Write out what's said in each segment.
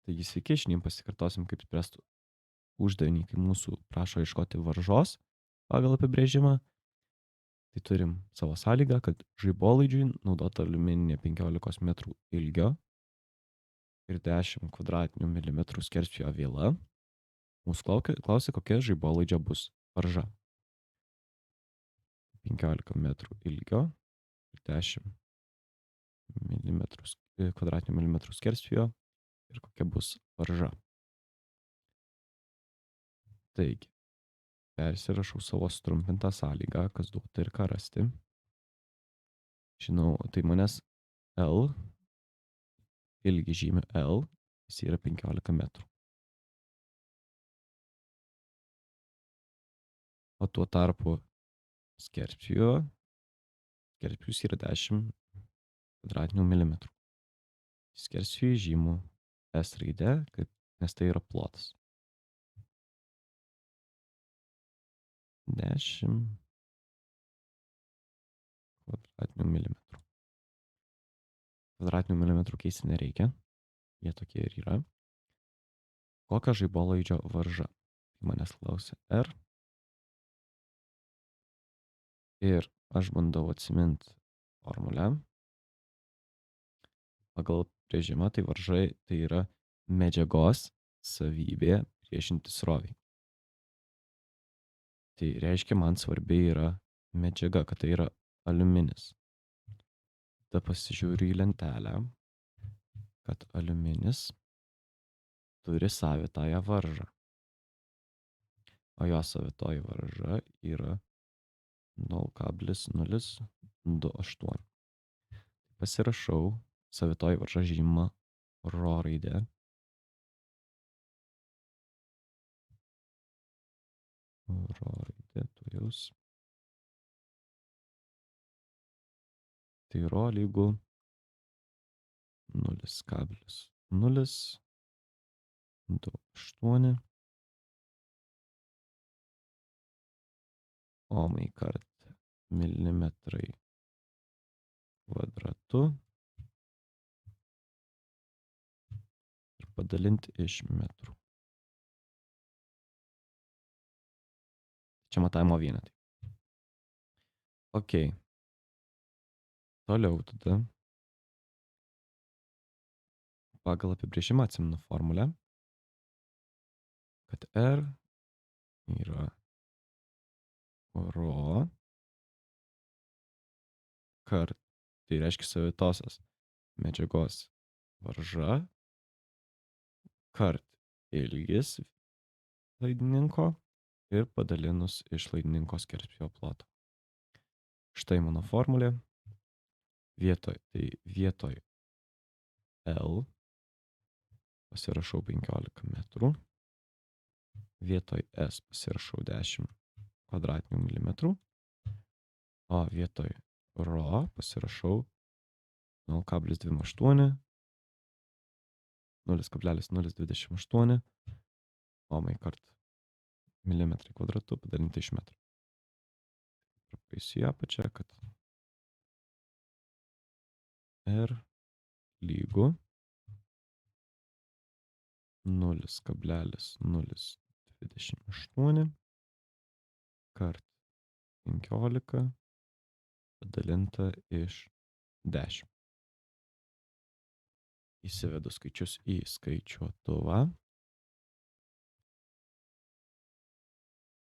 Taigi sveiki, šiandien pasikartosim, kaip spręst uždavinį, kai mūsų prašo ieškoti varžos pagal apibrėžimą. Tai turim savo sąlygą, kad žaibolaidžiui naudota aliumininė 15 metrų ilgio ir 10 kvadratinių milimetrų skersvėjo viela. Mūsų klausia, kokia žaibolaidžio bus varža. 15 metrų ilgio ir 10 kvadratinių milimetrų skersvėjo ir kokia bus varža. Taigi, persirašau savo sutrumpintą sąlygą, kas duota ir ką rasti. Žinau, tai manęs L, ilgi žymi L, jis yra 15 metrų. O tuo tarpu skersvėjus yra 10 kvadratinių milimetrų. Skersvėjui žymu S raidę, nes tai yra plotas. 10 kvadratinių milimetrų. Kvadratinių milimetrų keisti nereikia, jie tokie ir yra. Kokia žaibolaidžio varža? Tai manęs klausia R. Ir aš bandau atsiminti formulę. Pagal apibrėžimą tai varža tai yra medžiagos savybė priešintis srovei. Tai reiškia, man svarbi yra medžiaga, kad tai yra aliuminis. Tada pasižiūriu į lentelę, kad aliuminis turi savitąją varžą. O jo savitoji varža yra 0,028. Pasirašau, savitoji varža žymima Rho raidė. Rho raidė, tujaus. Tai Rho lygu 0,028 ohmai kart milimetrai kvadratu ir padalinti iš metrų. Čia matavimo vienetai. Ok. Toliau tada pagal apibrėžimą atsimenu formulę, kad R yra Rho kart, tai reiškia savitosios medžiagos varža kart ilgis laidininko ir padalinus iš laidininko skersvėjo ploto. Štai mano formulė. Vietoj L pasirašau 15 metrų. Vietoj S pasirašau 10 kvadratinių milimetrų. O vietoj Rho pasirašau 0,028 ohmai kart milimetrai kvadratu padalinti iš metrų. Praeisiu į apačią, kad R lygu 0,028 kart 15 padalinta iš 10. Įsivedu skaičius į skaičiuotuvą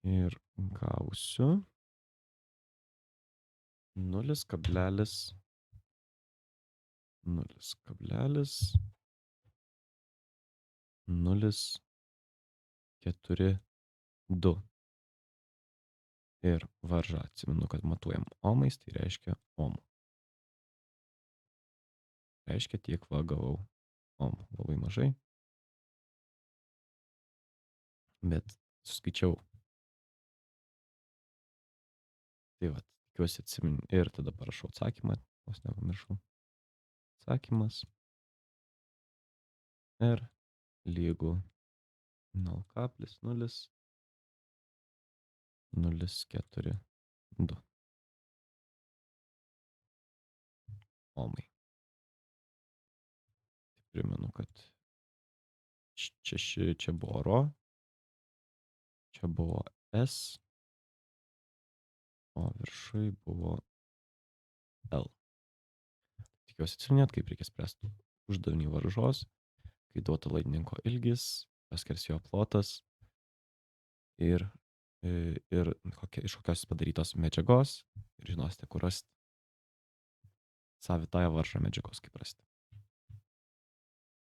ir gausiu 0,042. Ir varžą atsimenu, kad matuojam ohmais, tai reiškia ohmų. Reiškia tiek va gavau ohmų. Labai mažai. Bet suskaičiau. Tai va, tikiuosi atsimenu. Ir tada parašau atsakymą. Vos nepamiršau. Atsakymas. R lygu 0,042 ohmai. Primenu, kad čia buvo ro, čia buvo S, o viršui buvo L. Tikiuosi atsiminėt, kaip reikia spręsti uždavinį varžos, kai duota laidininko ilgis, skersvėjo plotas ir iš kokios padarytos medžiagos ir žinosite, kur rasti savitąją varžą medžiagos, kaip rasti.